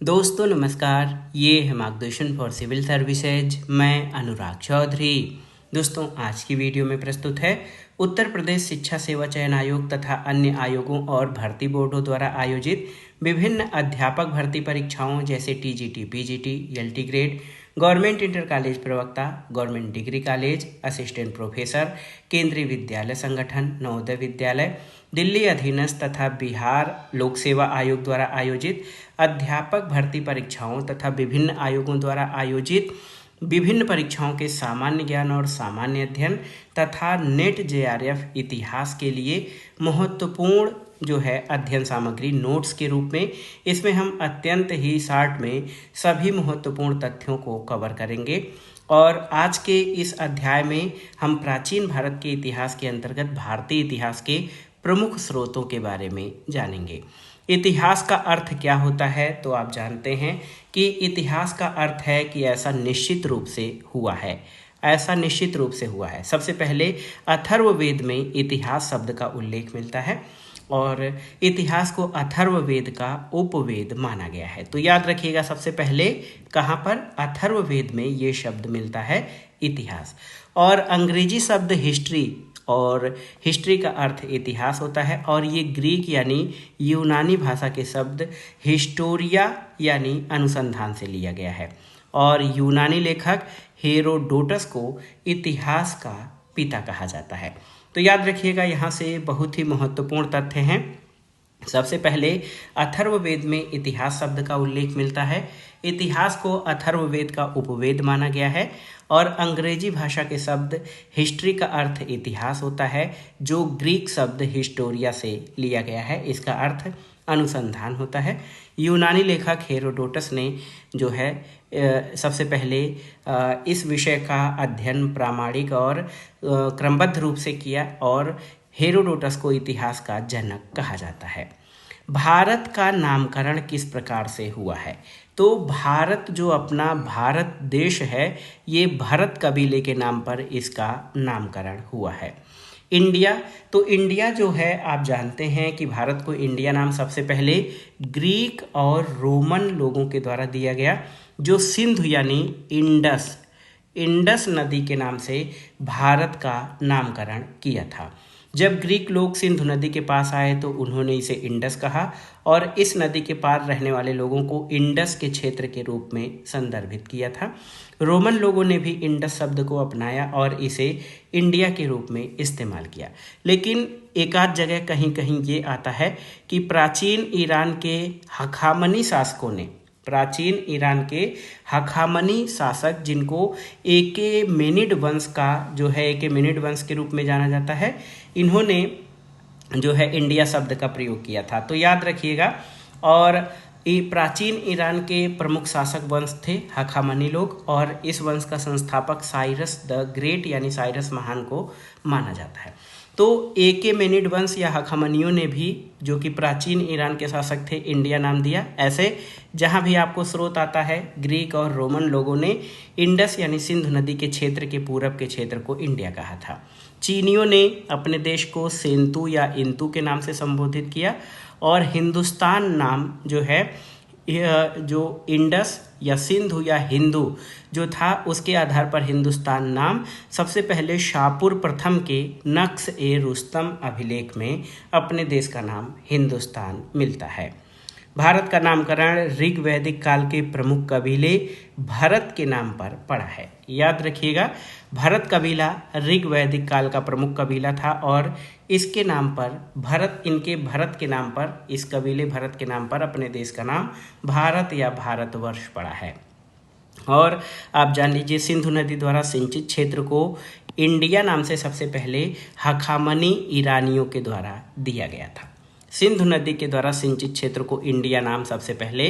दोस्तों नमस्कार, ये है मार्गदर्शन फॉर सिविल सर्विसेज। मैं अनुराग चौधरी। दोस्तों आज की वीडियो में प्रस्तुत है उत्तर प्रदेश शिक्षा सेवा चयन आयोग तथा अन्य आयोगों और भर्ती बोर्डों द्वारा आयोजित विभिन्न अध्यापक भर्ती परीक्षाओं जैसे TGT, PGT, LT grade, government inter college प्रवक्ता, government degree college, assistant professor, Kendriya Vidyalaya संगठन, नवोदय विद्यालय, दिल्ली अधीनस्थ तथा बिहार लोक सेवा आयोग द्वारा आयोजित अध्यापक भर्ती परीक्षाओं तथा विभिन्न आयोगों द्वारा आयोजित विभिन्न परीक्षाओं के सामान्य ज्ञान और सामान्य अध्ययन तथा नेट जेआरएफ इतिहास के लिए महत्वपूर्ण जो है अध्ययन सामग्री नोट्स के रूप में इसमें हम अत्यंत ही शार्ट में सभी महत्वपूर्ण तथ्यों को कवर करेंगे। और आज के इस अध्याय में हम प्राचीन भारत के इतिहास के अंतर्गत भारतीय इतिहास के प्रमुख स्रोतों के बारे में जानेंगे। इतिहास का अर्थ क्या होता है तो आप जानते हैं कि इतिहास का अर्थ है कि ऐसा निश्चित रूप से हुआ है, ऐसा निश्चित रूप से हुआ है। सबसे पहले अथर्ववेद में इतिहास शब्द का उल्लेख मिलता है और इतिहास को अथर्ववेद का उपवेद माना गया है। तो याद रखिएगा, सबसे पहले कहाँ पर अथर्ववेद में ये शब्द मिलता है इतिहास। और अंग्रेजी शब्द हिस्ट्री, और हिस्ट्री का अर्थ इतिहास होता है, और ये ग्रीक यानी यूनानी भाषा के शब्द हिस्टोरिया यानी अनुसंधान से लिया गया है। और यूनानी लेखक हेरोडोटस को इतिहास का पिता कहा जाता है। तो याद रखिएगा, यहाँ से बहुत ही महत्वपूर्ण तथ्य हैं। सबसे पहले अथर्ववेद में इतिहास शब्द का उल्लेख मिलता है। इतिहास को अथर्ववेद का उपवेद माना गया है। और अंग्रेजी भाषा के शब्द हिस्ट्री का अर्थ इतिहास होता है, जो ग्रीक शब्द हिस्टोरिया से लिया गया है। इसका अर्थ अनुसंधान होता है। यूनानी लेखक हेरोडोटस ने जो है सबसे पहले इस विषय का अध्ययन प्रामाणिक और क्रमबद्ध रूप से किया, और हेरोडोटस को इतिहास का जनक कहा जाता है। भारत का नामकरण किस प्रकार से हुआ है? तो भारत जो अपना भारत देश है, ये भरत कबीले के नाम पर इसका नामकरण हुआ है। इंडिया, तो इंडिया जो है आप जानते हैं कि भारत को इंडिया नाम सबसे पहले ग्रीक और रोमन लोगों के द्वारा दिया गया, जो सिंधु यानी इंडस नदी के नाम से भारत का नामकरण किया था। जब ग्रीक लोग सिंधु नदी के पास आए तो उन्होंने इसे इंडस कहा, और इस नदी के पार रहने वाले लोगों को इंडस के क्षेत्र के रूप में संदर्भित किया था। रोमन लोगों ने भी इंडस शब्द को अपनाया और इसे इंडिया के रूप में इस्तेमाल किया। लेकिन एक आध जगह कहीं कहीं ये आता है कि प्राचीन ईरान के हखामनी शासक जिनको एकेमेनिड वंश का जो है एकेमेनिड वंश के रूप में जाना जाता है, इन्होंने जो है इंडिया शब्द का प्रयोग किया था। तो याद रखिएगा। और प्राचीन ईरान के प्रमुख शासक वंश थे हखामनी लोग, और इस वंश का संस्थापक साइरस द ग्रेट यानी साइरस महान को माना जाता है। तो एकेमेनिड वंश या हखामनियों ने भी, जो कि प्राचीन ईरान के शासक थे, इंडिया नाम दिया। ऐसे जहाँ भी आपको स्रोत आता है, ग्रीक और रोमन लोगों ने इंडस यानी सिंधु नदी के क्षेत्र के पूरब के क्षेत्र को इंडिया कहा था। चीनियों ने अपने देश को सेंतु या इंतु के नाम से संबोधित किया, और हिंदुस्तान नाम जो है जो इंडस या सिंधु या हिंदू जो था, उसके आधार पर हिंदुस्तान नाम सबसे पहले शाहपुर प्रथम के नक्श ए रुस्तम अभिलेख में अपने देश का नाम हिंदुस्तान मिलता है। भारत का नामकरण ऋग वैदिक काल के प्रमुख कबीले भरत के नाम पर पड़ा है। याद रखिएगा, भरत कबीला ऋग वैदिक काल का प्रमुख कबीला था, और इसके नाम पर भरत के नाम पर, इस कबीले भरत के नाम पर अपने देश का नाम भारत या भारतवर्ष पड़ा है। और आप जान लीजिए, सिंधु नदी द्वारा सिंचित क्षेत्र को इंडिया नाम से सबसे पहले हखामनी ईरानियों के द्वारा दिया गया था। सिंधु नदी के द्वारा सिंचित क्षेत्र को इंडिया नाम सबसे पहले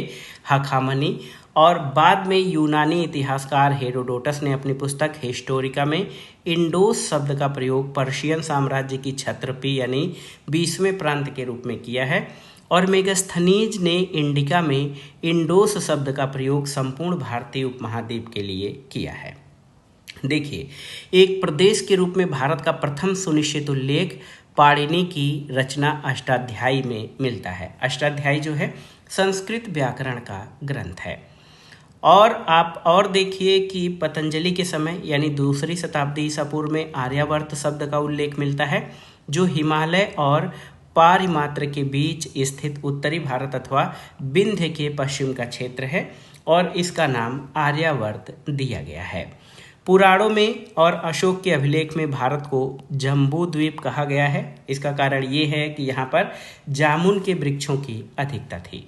हखामनी, और बाद में यूनानी इतिहासकार हेरोडोटस ने अपनी पुस्तक हिस्टोरिका में इंडोस शब्द का प्रयोग पर्शियन साम्राज्य की क्षत्रपी यानी 20वें प्रांत के रूप में किया है। और मेगास्थनीज ने इंडिका में इंडोस शब्द का प्रयोग संपूर्ण भारतीय उपमहाद्वीप के लिए किया है। देखिए, एक प्रदेश के रूप में भारत का प्रथम सुनिश्चित उल्लेख पाणिनि की रचना अष्टाध्यायी में मिलता है। अष्टाध्यायी जो है संस्कृत व्याकरण का ग्रंथ है। और आप और देखिए कि पतंजलि के समय यानी 2री शताब्दी ईसा पूर्व में आर्यावर्त शब्द का उल्लेख मिलता है, जो हिमालय और पारिमात्र के बीच स्थित उत्तरी भारत अथवा विंध्य के पश्चिम का क्षेत्र है और इसका नाम आर्यावर्त दिया गया है। पुराणों में और अशोक के अभिलेख में भारत को जम्बू द्वीप कहा गया है। इसका कारण ये है कि यहाँ पर जामुन के वृक्षों की अधिकता थी।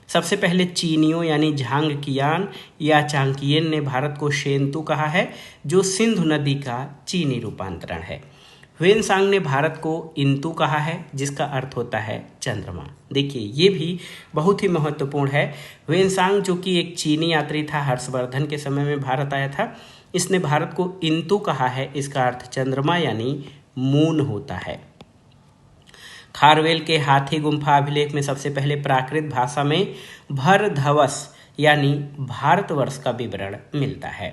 सबसे पहले चीनियों यानी झांगकियान या चांकियन ने भारत को शेंतु कहा है, जो सिंधु नदी का चीनी रूपांतरण है। ह्वेनसांग ने भारत को इंतु कहा है, जिसका अर्थ होता है चंद्रमा। देखिए ये भी बहुत ही महत्वपूर्ण है। ह्वेनसांग जो कि एक चीनी यात्री था, हर्षवर्धन के समय में भारत आया था, इसने भारत को इंतु कहा है। इसका अर्थ चंद्रमा यानी मून होता है। खारवेल के हाथी गुम्फा अभिलेख में सबसे पहले प्राकृत भाषा में भरधवस यानी भारतवर्ष का विवरण मिलता है।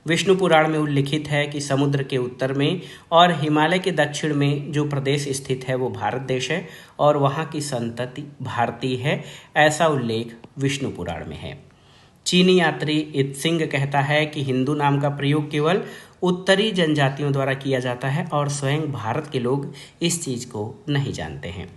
विष्णु पुराण में उल्लिखित है कि समुद्र के उत्तर में और हिमालय के दक्षिण में जो प्रदेश स्थित है वो भारत देश है और वहाँ की संतति भारतीय है, ऐसा उल्लेख विष्णु पुराण में है। चीनी यात्री इत्सिंग कहता है कि हिंदू नाम का प्रयोग केवल उत्तरी जनजातियों द्वारा किया जाता है और स्वयं भारत के लोग इस चीज को नहीं जानते हैं।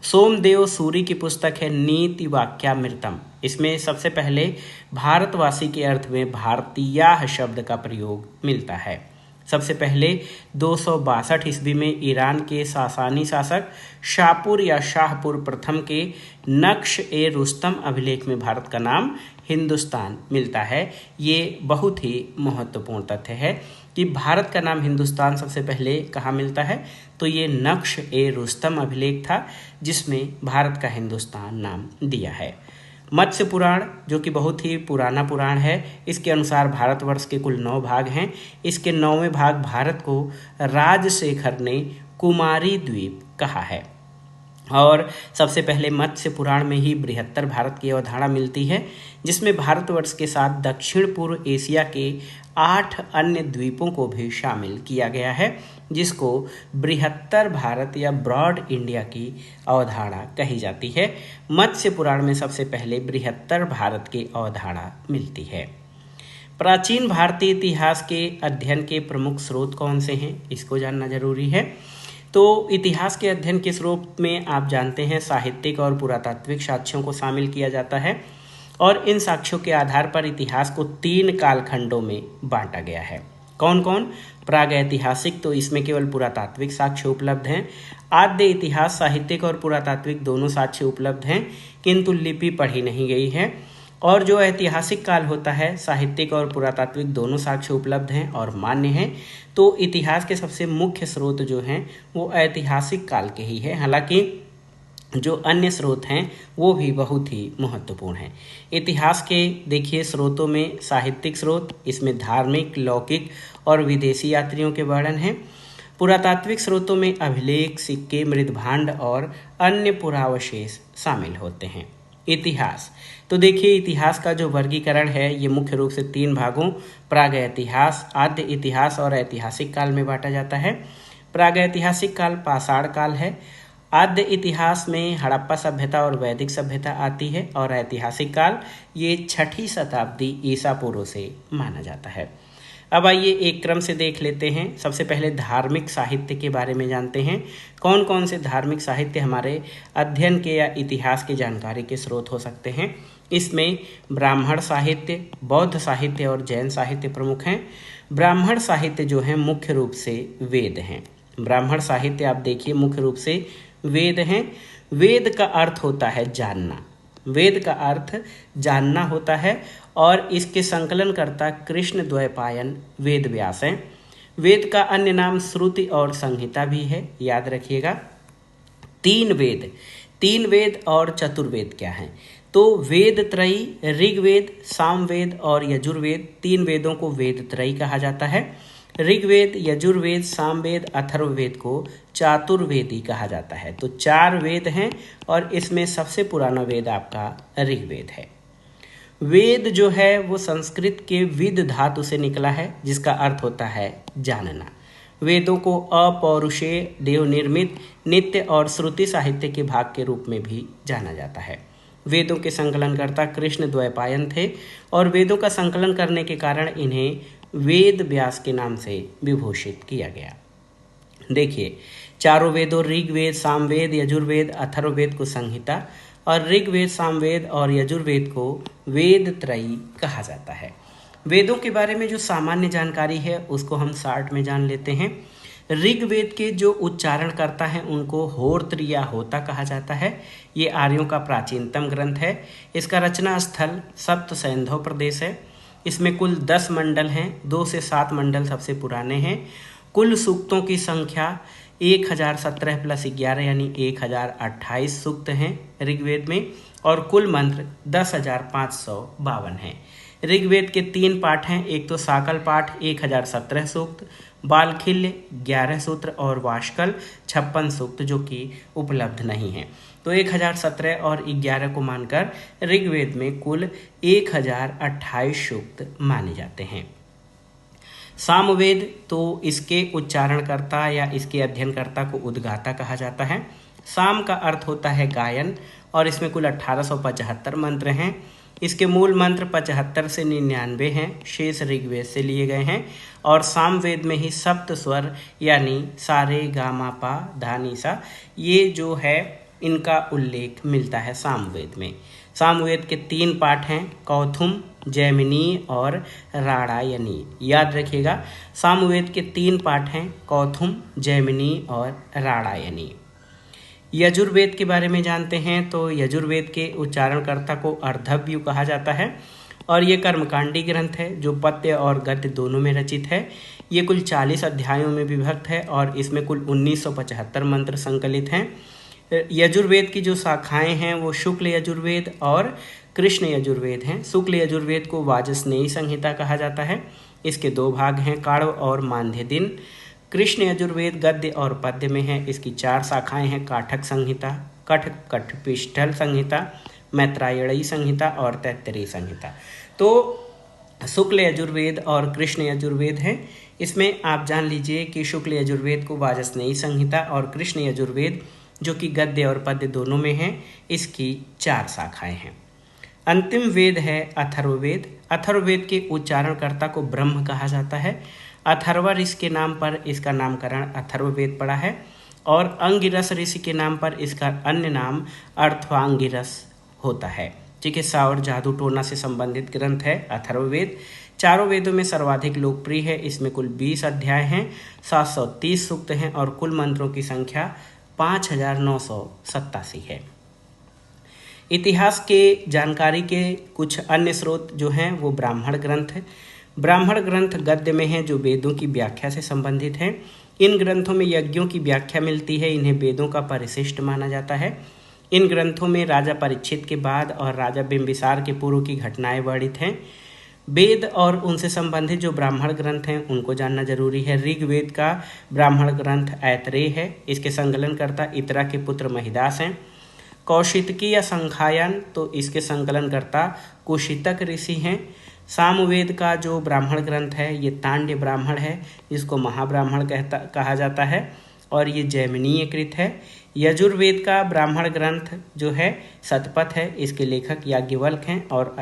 सोमदेव सूरी की पुस्तक है नीति वाक्यामृतम। इसमें सबसे पहले भारतवासी के अर्थ में भारतीयाह शब्द का प्रयोग मिलता है। सबसे पहले 262 ईस्वी में ईरान के सासानी शासक शाहपुर या शाहपुर प्रथम के नक्श ए रुस्तम अभिलेख में भारत का नाम हिंदुस्तान मिलता है। ये बहुत ही महत्वपूर्ण तथ्य है कि भारत का नाम हिंदुस्तान सबसे पहले कहाँ मिलता है, तो ये नक्श ए रुस्तम अभिलेख था जिसमें भारत का हिंदुस्तान नाम दिया है। मत्स्य पुराण जो कि बहुत ही पुराना पुराण है, इसके अनुसार भारतवर्ष के कुल 9 भाग हैं। इसके 9वें भाग भारत को राजशेखर ने कुमारी द्वीप कहा है। और सबसे पहले मत्स्य पुराण में ही बृहत्तर भारत की अवधारणा मिलती है, जिसमें भारतवर्ष के साथ दक्षिण पूर्व एशिया के 8 अन्य द्वीपों को भी शामिल किया गया है, जिसको बृहत्तर भारत या ब्रॉड इंडिया की अवधारणा कही जाती है। मत्स्य पुराण में सबसे पहले बृहत्तर भारत की अवधारणा मिलती है। प्राचीन भारतीय इतिहास के अध्ययन के प्रमुख स्रोत कौन से हैं, इसको जानना जरूरी है। तो इतिहास के अध्ययन के स्रोत में आप जानते हैं साहित्यिक और पुरातात्विक साक्ष्यों को शामिल किया जाता है और इन साक्ष्यों के आधार पर इतिहास को 3 कालखंडों में बांटा गया है। कौन कौन? प्रागैतिहासिक, तो इसमें केवल पुरातात्विक साक्ष्य उपलब्ध हैं। आद्य इतिहास साहित्यिक और पुरातात्विक दोनों साक्ष्य उपलब्ध हैं, किंतु लिपि पढ़ी नहीं गई है। और जो ऐतिहासिक काल होता है, साहित्यिक और पुरातात्विक दोनों साक्ष्य उपलब्ध हैं और मान्य हैं। तो इतिहास के सबसे मुख्य स्रोत जो हैं वो ऐतिहासिक काल के ही है, हालांकि जो अन्य स्रोत हैं वो भी बहुत ही महत्वपूर्ण हैं। इतिहास के देखिए स्रोतों में साहित्यिक स्रोत, इसमें धार्मिक, लौकिक और विदेशी यात्रियों के वर्णन हैं। पुरातात्विक स्रोतों में अभिलेख, सिक्के, मृदभांड और अन्य पुरावशेष शामिल होते हैं। इतिहास, तो देखिए इतिहास का जो वर्गीकरण है ये मुख्य रूप से 3 भागों प्रागैतिहास, आद्य इतिहास और ऐतिहासिक काल में बांटा जाता है। प्रागैतिहासिक काल पाषाण काल है। आद्य इतिहास में हड़प्पा सभ्यता और वैदिक सभ्यता आती है और ऐतिहासिक काल ये 6ठी शताब्दी ईसा पूर्व से माना जाता है। अब आइए एक क्रम से देख लेते हैं। सबसे पहले धार्मिक साहित्य के बारे में जानते हैं। कौन कौन से धार्मिक साहित्य हमारे अध्ययन के या इतिहास की जानकारी के स्रोत हो सकते हैं। इसमें ब्राह्मण साहित्य, बौद्ध साहित्य और जैन साहित्य प्रमुख हैं। ब्राह्मण साहित्य जो है मुख्य रूप से वेद हैं। ब्राह्मण साहित्य आप देखिए मुख्य रूप से वेद हैं। वेद का अर्थ होता है जानना, वेद का अर्थ जानना होता है और इसके संकलनकर्ता कृष्ण द्वैपायन वेद व्यास हैं। वेद का अन्य नाम श्रुति और संहिता भी है, याद रखिएगा। 3 वेद और चतुर्वेद क्या हैं? तो वेद त्रयी, ऋग्वेद, सामवेद और यजुर्वेद, 3 वेदों को वेद त्रयी कहा जाता है। ऋग्वेद, यजुर्वेद, सामवेद, अथर्ववेद को चातुर्वेदी कहा जाता है। तो 4 वेद हैं और इसमें सबसे पुराना वेद आपका ऋग्वेद है। वेद जो है वो संस्कृत के विद धातु से निकला है, जिसका अर्थ होता है जानना। वेदों को अपौरुषेय, देव निर्मित, नित्य और श्रुति साहित्य के भाग के रूप में भी जाना जाता है। वेदों के संकलनकर्ता कृष्ण द्वैपायन थे और वेदों का संकलन करने के कारण इन्हें वेद व्यास के नाम से विभूषित किया गया। देखिए, चारों वेदों ऋग्वेद, सामवेद, यजुर्वेद, अथर्ववेद को संहिता और ऋग्वेद, सामवेद और यजुर्वेद को वेद त्रयी कहा जाता है। वेदों के बारे में जो सामान्य जानकारी है उसको हम शार्ट में जान लेते हैं। ऋग्वेद के जो उच्चारणकर्ता हैं उनको होत्र या होता कहा जाता है। ये आर्यों का प्राचीनतम ग्रंथ है। इसका रचना स्थल सप्त सैंधव प्रदेश है। इसमें कुल 10 मंडल हैं, 2 से 7 मंडल सबसे पुराने हैं। कुल सूक्तों की संख्या 1017 + 11 यानी 1028 सूक्त हैं ऋग्वेद में, और कुल मंत्र 10,552 हैं। ऋग्वेद के 3 पाठ हैं, एक तो साकल पाठ 1017 सूक्त, बालखिल्य 11 सूत्र और वाष्कल 56 सूक्त जो कि उपलब्ध नहीं हैं। तो 1017 और 11 को मानकर ऋग्वेद में कुल 1028 सूक्त माने जाते हैं। सामवेद तो इसके उच्चारणकर्ता या इसके अध्ययनकर्ता को उद्गाता कहा जाता है। साम का अर्थ होता है गायन और इसमें कुल 1875 मंत्र हैं। इसके मूल मंत्र 75 से 99 हैं, शेष ऋग्वेद से लिए गए हैं। और सामवेद में ही सप्त स्वर यानी सारे गा मा पा धा नी सा ये जो है इनका उल्लेख मिलता है सामवेद में। सामवेद के 3 पाठ हैं, कौथुम, जैमिनी और राणायनी। याद रखिएगा, सामवेद के 3 पाठ हैं, कौथुम, जैमिनी और राणायनी। यजुर्वेद के बारे में जानते हैं तो यजुर्वेद के उच्चारणकर्ता को अर्धव्यु कहा जाता है और ये कर्मकांडी ग्रंथ है जो पद्य और गद्य दोनों में रचित है। ये कुल 40 अध्यायों में विभक्त है और इसमें कुल 1975 मंत्र संकलित हैं। यजुर्वेद की जो शाखाएं हैं वो शुक्ल यजुर्वेद और कृष्ण यजुर्वेद हैं। शुक्ल यजुर्वेद को वाजस्नेयी संहिता कहा जाता है। इसके 2 भाग हैं, काण्व और मांध्य दिन। कृष्ण यजुर्वेद गद्य और पद्य में है। इसकी 4 शाखाएं हैं, काठक संहिता, कठपिष्ठल संहिता, मैत्रायणी संहिता और तैत्तरीय संहिता। तो शुक्ल यजुर्वेद और कृष्ण यजुर्वेद हैं। इसमें आप जान लीजिए कि शुक्ल यजुर्वेद को वाजस्नेयी संहिता और कृष्ण यजुर्वेद जो कि गद्य और पद्य दोनों में है, इसकी 4 शाखाएं हैं। अंतिम वेद है अथर्ववेद। अथर्ववेद के उच्चारणकर्ता को ब्रह्म कहा जाता है। अथर्व ऋषि के नाम पर इसका नामकरण अथर्ववेद पड़ा है और अंगिरस ऋषि के नाम पर इसका अन्य नाम अर्थवांगिरस होता है। चिकित्सा और जादू टोना से संबंधित ग्रंथ है अथर्ववेद। चारों वेदों में सर्वाधिक लोकप्रिय है। इसमें कुल 20 अध्याय हैं, 730 सूक्त हैं और कुल मंत्रों की संख्या 5987 है। इतिहास के जानकारी के कुछ अन्य स्रोत जो हैं वो ब्राह्मण ग्रंथ है। ब्राह्मण ग्रंथ गद्य में हैं जो वेदों की व्याख्या से संबंधित हैं। इन ग्रंथों में यज्ञों की व्याख्या मिलती है। इन्हें वेदों का परिशिष्ट माना जाता है। इन ग्रंथों में राजा परीक्षित के बाद और राजा बिंबिसार के पूर्व की घटनाएं वर्णित हैं। वेद और उनसे संबंधित जो ब्राह्मण ग्रंथ हैं उनको जानना जरूरी है। ऋग्वेद का ब्राह्मण ग्रंथ ऐतरेय है। इसके संकलनकर्ता इतरा के पुत्र महिदास हैं। कौशितकी या संखायन तो इसके संकलनकर्ता कुशितक ऋषि हैं। सामवेद का जो ब्राह्मण ग्रंथ है ये तांड्य ब्राह्मण है, जिसको महाब्राह्मण कहा जाता है और ये जैमिनीय कृत है। यजुर्वेद का ब्राह्मण ग्रंथ जो है शतपथ है, इसके लेखक याज्ञवल्क्य हैं। और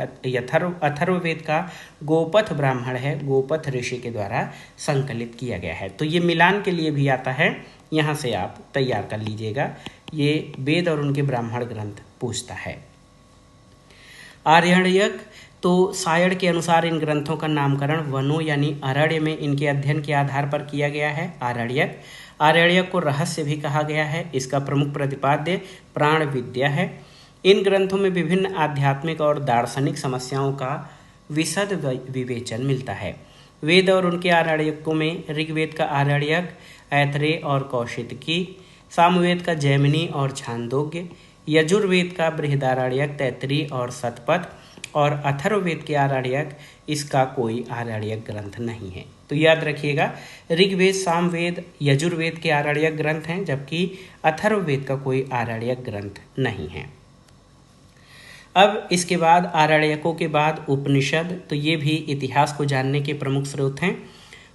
अथर्ववेद का गोपथ ब्राह्मण है, गोपथ ऋषि के द्वारा संकलित किया गया है। तो ये मिलान के लिए भी आता है, यहाँ से आप तैयार कर लीजिएगा। ये वेद और उनके ब्राह्मण ग्रंथ पूछता है। आर्यण्यक तो सायण के अनुसार इन ग्रंथों का नामकरण वनों यानी अरण्य में इनके अध्ययन के आधार पर किया गया है। आरण्यक को रहस्य भी कहा गया है। इसका प्रमुख प्रतिपाद्य प्राण विद्या है। इन ग्रंथों में विभिन्न आध्यात्मिक और दार्शनिक समस्याओं का विशद विवेचन मिलता है। वेद और उनके आरण्यकों में ऋग्वेद का आरण्यक ऐतरेय और कौशितकी, सामवेद का जैमिनी और छांदोग्य, यजुर्वेद का बृहदारण्यक तैत्तरीय और शतपथ और अथर्ववेद के आरण्यक इसका कोई आरण्यक ग्रंथ नहीं है। तो याद रखिएगा, ऋग्वेद, सामवेद, यजुर्वेद के आरण्यक ग्रंथ हैं जबकि अथर्ववेद का कोई आरण्यक ग्रंथ नहीं है। अब इसके बाद आरण्यकों के बाद उपनिषद, तो ये भी इतिहास को जानने के प्रमुख स्रोत हैं।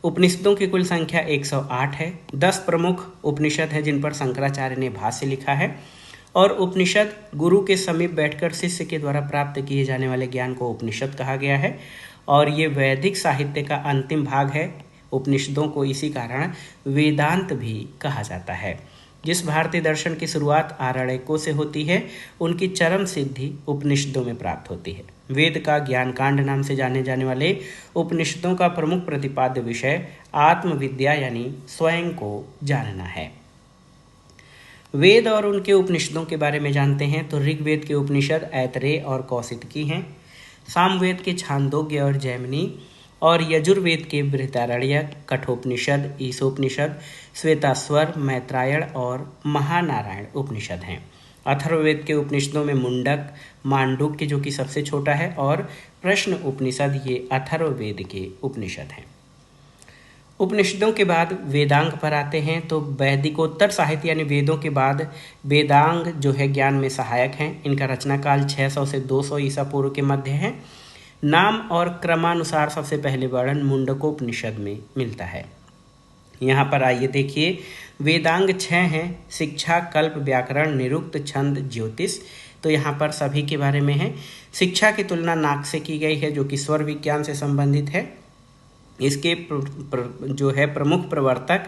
उपनिषदों की कुल संख्या 108 है। 10 प्रमुख उपनिषद है जिन पर शंकराचार्य ने भाष्य लिखा है। और उपनिषद गुरु के समीप बैठकर शिष्य के द्वारा प्राप्त किए जाने वाले ज्ञान को उपनिषद कहा गया है। और ये वैदिक साहित्य का अंतिम भाग है। उपनिषदों को इसी कारण वेदांत भी कहा जाता है। जिस भारतीय दर्शन की शुरुआत आरण्यकों से होती है, उनकी चरम सिद्धि उपनिषदों में प्राप्त होती है। वेद का ज्ञान कांड नाम से जाने जाने वाले उपनिषदों का प्रमुख प्रतिपाद्य विषय आत्मविद्या यानी स्वयं को जानना है। वेद और उनके उपनिषदों के बारे में जानते हैं तो ऋग्वेद के उपनिषद ऐतरेय और कौशितकी हैं। सामवेद के छांदोग्य और जैमिनी और यजुर्वेद के बृहदारण्यक, कठोपनिषद, ईशोपनिषद, श्वेताश्वर, मैत्रायण और महानारायण उपनिषद हैं। अथर्ववेद के उपनिषदों में मुंडक, मांडुक्य जो कि सबसे छोटा है, और प्रश्न उपनिषद ये अथर्ववेद के उपनिषद हैं। उपनिषदों के बाद वेदांग पर आते हैं तो वैदिकोत्तर साहित्य यानी वेदों के बाद वेदांग जो है ज्ञान में सहायक हैं। इनका रचना काल 600 से 200 ईसा पूर्व के मध्य है। नाम और क्रमानुसार सबसे पहले वर्णन मुंडकोपनिषद में मिलता है। यहाँ पर आइए देखिए, वेदांग 6 हैं: शिक्षा, कल्प, व्याकरण, निरुक्त, छंद, ज्योतिष। तो यहाँ पर सभी के बारे में है। शिक्षा की तुलना नाक से की गई है जो कि स्वर विज्ञान से संबंधित है। इसके जो है प्रमुख प्रवर्तक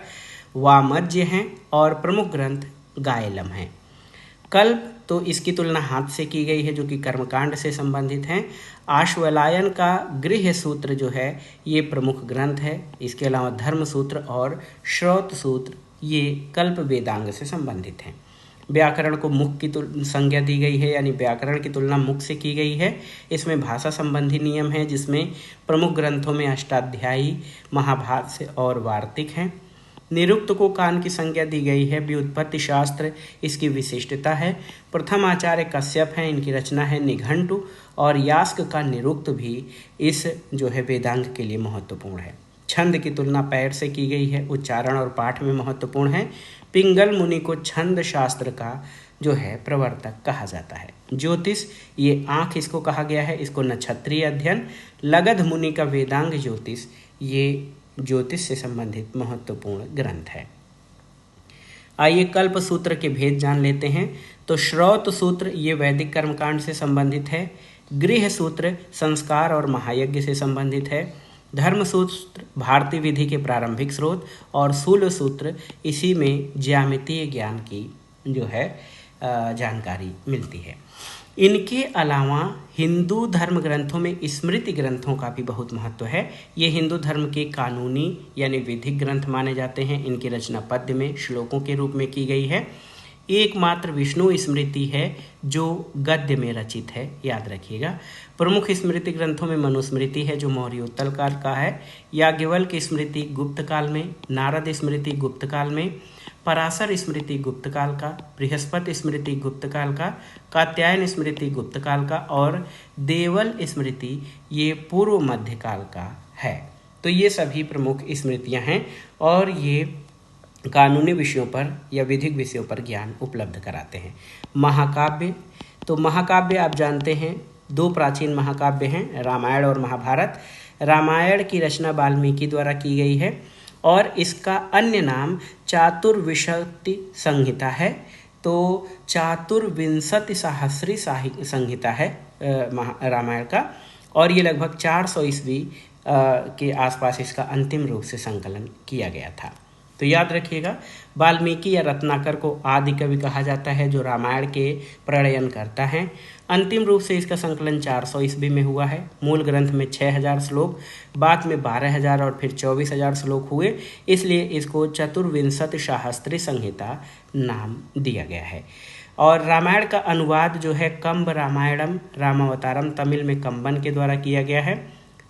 वामज्य हैं और प्रमुख ग्रंथ गायलम हैं। कल्प तो इसकी तुलना हाथ से की गई है जो कि कर्मकांड से संबंधित हैं। आश्वलायन का गृह सूत्र जो है ये प्रमुख ग्रंथ है। इसके अलावा धर्म सूत्र और श्रौत सूत्र ये कल्प वेदांग से संबंधित हैं। व्याकरण को मुख की संज्ञा दी गई है यानी व्याकरण की तुलना मुख से की गई है। इसमें भाषा संबंधी नियम है जिसमें प्रमुख ग्रंथों में अष्टाध्यायी, महाभाष्य और वार्तिक हैं। निरुक्त को कान की संज्ञा दी गई है। व्युत्पत्ति शास्त्र इसकी विशिष्टता है। प्रथम आचार्य कश्यप हैं, इनकी रचना है निघंटु, और यास्क का निरुक्त भी इस जो है वेदांग के लिए महत्वपूर्ण है। छंद की तुलना पैर से की गई है, उच्चारण और पाठ में महत्वपूर्ण है। पिंगल मुनि को छंद शास्त्र का जो है प्रवर्तक कहा जाता है। ज्योतिष ये आँख इसको कहा गया है, इसको नक्षत्रीय अध्ययन। लगध मुनि का वेदांग ज्योतिष ये ज्योतिष से संबंधित महत्वपूर्ण ग्रंथ है। आइए कल्प सूत्र के भेद जान लेते हैं। तो श्रौत सूत्र ये वैदिक कर्मकांड से संबंधित है। गृह सूत्र संस्कार और महायज्ञ से संबंधित है। धर्म सूत्र भारतीय विधि के प्रारंभिक स्रोत, और शूल सूत्र इसी में ज्यामितीय ज्ञान की जो है जानकारी मिलती है। इनके अलावा हिंदू धर्म ग्रंथों में स्मृति ग्रंथों का भी बहुत महत्व है। ये हिंदू धर्म के कानूनी यानी विधिक ग्रंथ माने जाते हैं। इनकी रचना पद्य में श्लोकों के रूप में की गई है। एकमात्र विष्णु स्मृति है जो गद्य में रचित है, याद रखिएगा। प्रमुख स्मृति ग्रंथों में मनुस्मृति है जो मौर्योत्तर काल का है, याज्ञवल्क्य स्मृति गुप्त काल में, नारद स्मृति गुप्त काल में, पराशर स्मृति गुप्त काल का, बृहस्पति स्मृति गुप्त काल का, कात्यायन स्मृति गुप्त काल का, और देवल स्मृति ये पूर्व मध्य काल का है। तो ये सभी प्रमुख स्मृतियां हैं और ये कानूनी विषयों पर या विधिक विषयों पर ज्ञान उपलब्ध कराते हैं। महाकाव्य, तो महाकाव्य आप जानते हैं दो प्राचीन महाकाव्य हैं, रामायण और महाभारत। रामायण की रचना वाल्मीकि द्वारा की गई है और इसका अन्य नाम चातुर्विंशति संहिता है। तो चातुर्विंशति सहस्री संहिता है रामायण का, और ये लगभग 400 ईस्वी के आसपास इसका अंतिम रूप से संकलन किया गया था। तो याद रखिएगा, वाल्मीकि या रत्नाकर को आदि कवि कहा जाता है जो रामायण के प्रणयन करता है। अंतिम रूप से इसका संकलन 400 ईस्वी में हुआ है। मूल ग्रंथ में 6000 श्लोक, बाद में 12000 और फिर 24000 श्लोक हुए, इसलिए इसको चतुर्विंशति सहस्त्री संहिता नाम दिया गया है। और रामायण का अनुवाद जो है कंब रामायणम रामावतारम तमिल में कंबन के द्वारा किया गया है,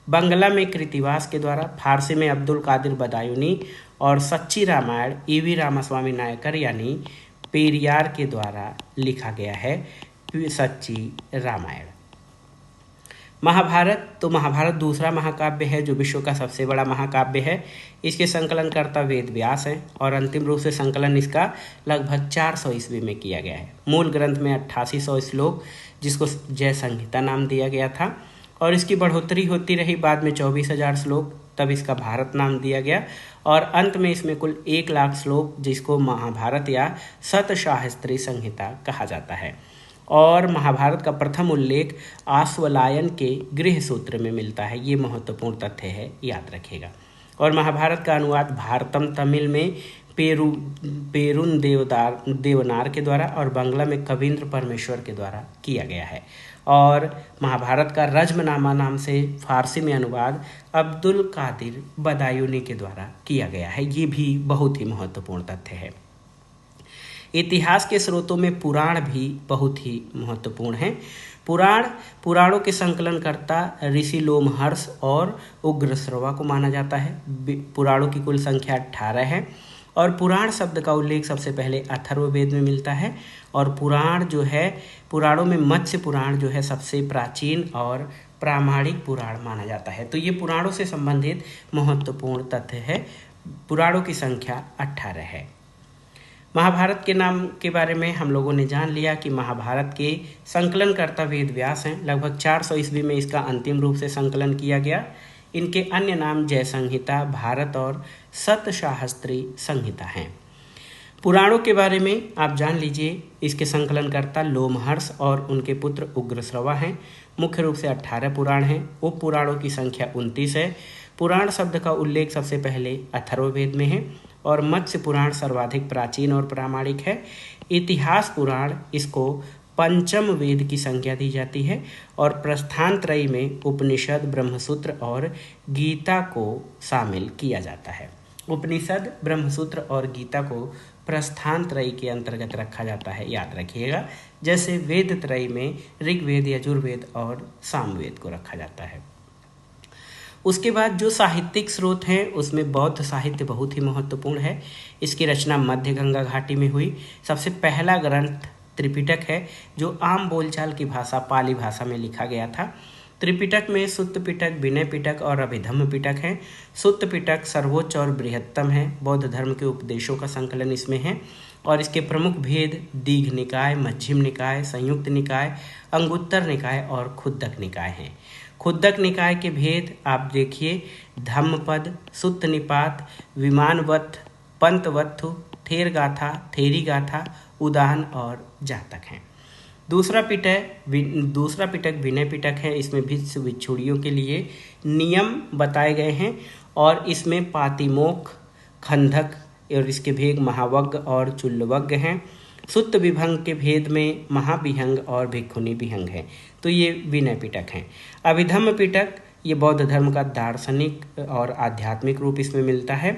बंगला में कृतिवास के द्वारा, फारसी में अब्दुल कादिर बदायूनी, और सच्ची रामायण ईवी रामास्वामी नायकर यानी पेरियार के द्वारा लिखा गया है सच्ची रामायण। महाभारत, तो महाभारत दूसरा महाकाव्य है जो विश्व का सबसे बड़ा महाकाव्य है। इसके संकलनकर्ता वेद व्यास हैं और अंतिम रूप से संकलन इसका लगभग 400 ईस्वी में किया गया है। मूल ग्रंथ में 8800 श्लोक जिसको जय संहिता नाम दिया गया था, और इसकी बढ़ोतरी होती रही, बाद में 24000 श्लोक, तब इसका भारत नाम दिया गया। और अंत में इसमें कुल 1,00,000 श्लोक, जिसको महाभारत या शतशास्त्री संहिता कहा जाता है। और महाभारत का प्रथम उल्लेख आश्वलायन के गृह सूत्र में मिलता है। ये महत्वपूर्ण तथ्य है, याद रखिएगा। और महाभारत का अनुवाद भारतम तमिल में पेरुन देवनार के द्वारा और बांग्ला में कविंद्र परमेश्वर के द्वारा किया गया है। और महाभारत का रज्मनामा नाम से फारसी में अनुवाद अब्दुल कादिर बदायूनी के द्वारा किया गया है। ये भी बहुत ही महत्वपूर्ण तथ्य है। इतिहास के स्रोतों में पुराण भी बहुत ही महत्वपूर्ण हैं। पुराणों के संकलनकर्ता ऋषि लोमहर्ष और उग्रश्रवा को माना जाता है। पुराणों की कुल संख्या 18 है। और पुराण शब्द का उल्लेख सबसे पहले अथर्ववेद में मिलता है। और पुराण जो है, पुराणों में मत्स्य पुराण जो है सबसे प्राचीन और प्रामाणिक पुराण माना जाता है। तो ये पुराणों से संबंधित महत्वपूर्ण तथ्य है। पुराणों की संख्या 18 है। महाभारत के नाम के बारे में हम लोगों ने जान लिया कि महाभारत के संकलनकर्ता वेद व्यास हैं। लगभग 400 ईस्वी में इसका अंतिम रूप से संकलन किया गया। इनके अन्य नाम जय संहिता, भारत और शतशास्त्री संहिता हैं। पुराणों के बारे में आप जान लीजिए, इसके संकलनकर्ता लोमहर्ष और उनके पुत्र उग्रश्रवा हैं। मुख्य रूप से 18 पुराण हैं। उप पुराणों की संख्या 29 है। पुराण शब्द का उल्लेख सबसे पहले अथर्ववेद में है। और मत्स्य पुराण सर्वाधिक प्राचीन और प्रामाणिक है। इतिहास पुराण, इसको पंचम वेद की संज्ञा दी जाती है। और प्रस्थान त्रयी में उपनिषद, ब्रह्मसूत्र और गीता को शामिल किया जाता है। उपनिषद, ब्रह्मसूत्र और गीता को प्रस्थान त्रयी के अंतर्गत रखा जाता है, याद रखिएगा। जैसे वेद त्रयी में ऋग्वेद, यजुर्वेद और सामवेद को रखा जाता है। उसके बाद जो साहित्यिक स्रोत हैं उसमें बौद्ध साहित्य बहुत ही महत्वपूर्ण है। इसकी रचना मध्य गंगा घाटी में हुई। सबसे पहला ग्रंथ त्रिपिटक है, जो आम बोलचाल की भाषा पाली भाषा में लिखा गया था। त्रिपिटक में सुत्त पिटक, विनय पिटक और अभिधम्म पिटक है। सुत्त पिटक सर्वोच्च और बृहत्तम है। बौद्ध धर्म के उपदेशों का संकलन इसमें है। और इसके प्रमुख भेद दीघ निकाय, मध्यम निकाय, संयुक्त निकाय, अंगुत्तर निकाय और खुद्दक निकाय हैं। खुद्दक निकाय के भेद आप देखिए, धम्मपद, सुत्त निपात, विमानवत्थ, पंतवत्थु, थेर गाथा, थेरी गाथा, उदान और जातक हैं। दूसरा पिटक विनय पिटक है। इसमें भिक्षु भिक्षुणियों के लिए नियम बताए गए हैं। और इसमें पातिमोक्ष, खंधक और इसके भेद महावग्ग और चुल्लवग्ग हैं। सुत्त विभंग के भेद में महाविहंग और भिक्षुणी विहंग है। तो ये विनय पिटक हैं। अभिधम्म पिटक, ये बौद्ध धर्म का दार्शनिक और आध्यात्मिक रूप इसमें मिलता है।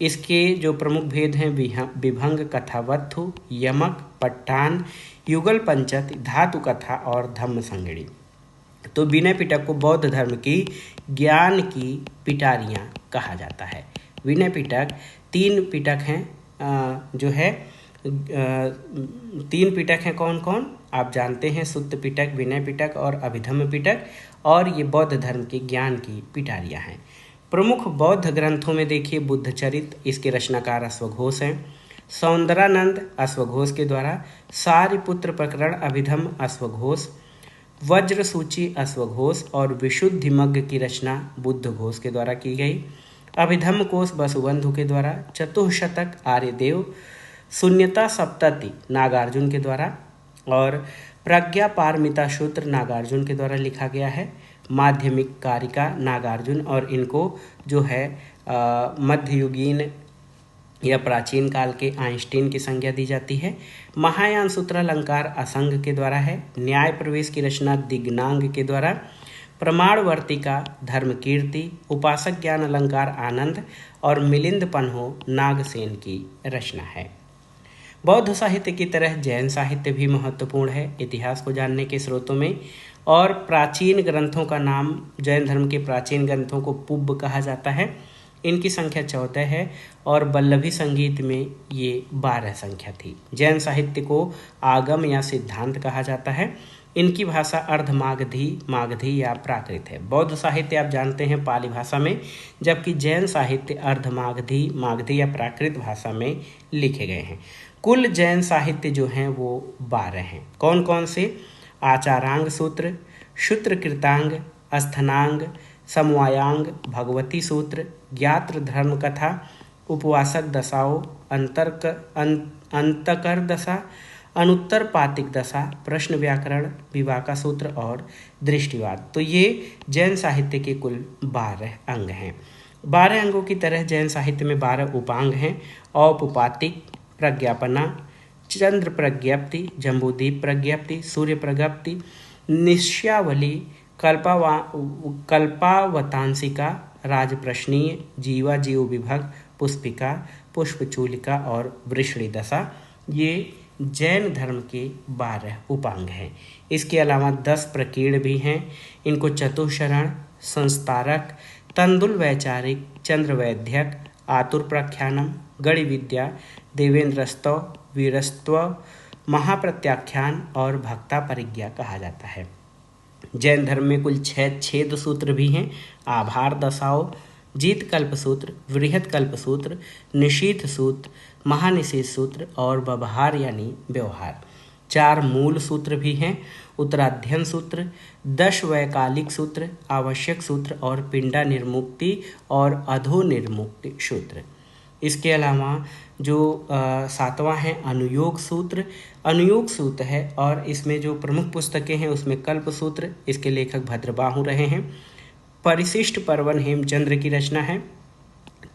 इसके जो प्रमुख भेद हैं विभंग, कथावत्थु, यमक, पट्टान, युगल पंचत, धातु कथा और धम्म संगड़ी। तो विनय पिटक को बौद्ध धर्म की ज्ञान की पिटारियाँ कहा जाता है। विनय पिटक 3 पिटक हैं, जो है 3 पिटक हैं। कौन कौन आप जानते हैं? सुत्त पिटक, विनय पिटक और अभिधम्म पिटक। और ये बौद्ध धर्म के ज्ञान की पिटारियाँ हैं। प्रमुख बौद्ध ग्रंथों में देखिए बुद्धचरित, इसके रचनाकार अश्वघोष हैं। सौंदरानंद अश्वघोष के द्वारा, सारिपुत्र प्रकरण अभिधम्म अश्वघोष, वज्र सूची अश्वघोष और विशुद्धिमग्ग की रचना बुद्ध घोष के द्वारा की गई। अभिधम्म कोश वसुबंधु के द्वारा, चतुःशतक आर्यदेव, शून्यता सप्तति नागार्जुन के द्वारा और प्रज्ञा पारमिता सूत्र नागार्जुन के द्वारा लिखा गया है। माध्यमिक कारिका नागार्जुन, और इनको जो है मध्ययुगीन या प्राचीन काल के आइंस्टीन की संज्ञा दी जाती है। महायान सूत्रालंकार असंग के द्वारा है। न्याय प्रवेश की रचना दिग्नांग के द्वारा। प्रमाणवर्तिका धर्मकीर्ति, उपासक ज्ञान अलंकार आनंद और मिलिंद पन्हो नागसेन की रचना है। बौद्ध साहित्य की तरह जैन साहित्य भी महत्वपूर्ण है इतिहास को जानने के स्रोतों में। और प्राचीन ग्रंथों का नाम, जैन धर्म के प्राचीन ग्रंथों को पुब्ब कहा जाता है। इनकी संख्या 14 है और वल्लभी संगीत में ये 12 संख्या थी। जैन साहित्य को आगम या सिद्धांत कहा जाता है। इनकी भाषा अर्धमागधी, मागधी या प्राकृत है। बौद्ध साहित्य आप जानते हैं पाली भाषा में, जबकि जैन साहित्य अर्धमागधी, मागधी या प्राकृत भाषा में लिखे गए हैं। कुल जैन साहित्य जो हैं वो 12 हैं। कौन कौन से? आचारांग सूत्र, सूत्रकृतांग, अस्थनांग, समवायांग, भगवती सूत्र, ज्ञात्र धर्म कथा, उपवासक दशाओं, अंतकर दशा, अनुत्तर पातिक दशा, प्रश्न व्याकरण, विवाका सूत्र और दृष्टिवाद। तो ये जैन साहित्य के कुल 12 अंग हैं। 12 अंगों की तरह जैन साहित्य में 12 उपांग हैं। औपपातिक, प्रज्ञापना, चंद्र प्रज्ञप्ति, जम्बूदीप प्रज्ञप्ति, सूर्य प्रज्ञप्ति, निश्यावली, कल्पावतांसिका, राजप्रश्नीय, जीवा जीव विभग, पुष्पिका, पुष्पचूलिका और वृषणी दशा, ये जैन धर्म के 12 उपांग हैं। इसके अलावा 10 प्रकीर्ण भी हैं। इनको चतुशरण, संस्तारक, तंदुल वैचारिक, चंद्र वैद्यक, आतुर प्रख्यानम, गणि विद्या, देवेंद्रस्तव, वीरस्तव, महाप्रत्याख्यान और भक्ता परिज्ञा कहा जाता है। जैन धर्म में कुल 6 छेद सूत्र भी हैं। आभार दशाओं, जीत कल्प सूत्र, वृहत कल्प सूत्र, निशीथ सूत्र, महानिषेध सूत्र और व्यवहार यानी व्यवहार। 4 मूल सूत्र भी हैं। उत्तराध्ययन सूत्र, 10 वैकालिक सूत्र, आवश्यक सूत्र और पिंडा निर्मुक्ति और अधो निर्मुक्ति सूत्र। इसके अलावा जो 7वां है अनुयोग सूत्र। अनुयोग सूत्र है और इसमें जो प्रमुख पुस्तकें हैं उसमें कल्प सूत्र, इसके लेखक भद्रबाहु रहे हैं। परिशिष्ट पर्वन हेमचंद्र की रचना है।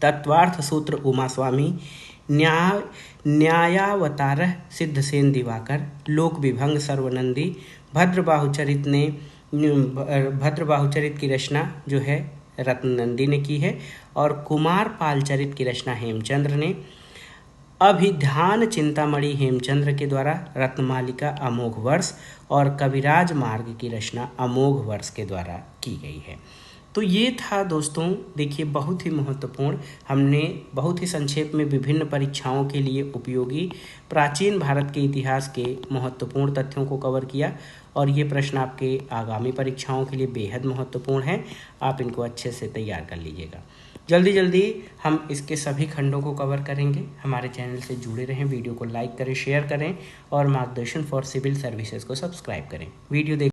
तत्वार्थ सूत्र उमा स्वामी, न्यायावतारः सिद्धसेन दिवाकर, लोक विभंग सर्वनंदी, भद्रबाहुचरित की रचना जो है रत्ननंदी ने की है और कुमार पालचरित की रचना हेमचंद्र ने। अभिधान चिंतामणि हेमचंद्र के द्वारा, रत्नमालिका अमोघ वर्ष और कविराज मार्ग की रचना अमोघ वर्ष के द्वारा की गई है। तो ये था दोस्तों, देखिए बहुत ही महत्वपूर्ण, हमने बहुत ही संक्षेप में विभिन्न परीक्षाओं के लिए उपयोगी प्राचीन भारत के इतिहास के महत्वपूर्ण तथ्यों को कवर किया और ये प्रश्न आपके आगामी परीक्षाओं के लिए बेहद महत्वपूर्ण है। आप इनको अच्छे से तैयार कर लीजिएगा। जल्दी जल्दी हम इसके सभी खंडों को कवर करेंगे। हमारे चैनल से जुड़े रहें, वीडियो को लाइक करें, शेयर करें और मार्गदर्शन फॉर सिविल सर्विसेज को सब्सक्राइब करें। वीडियो देख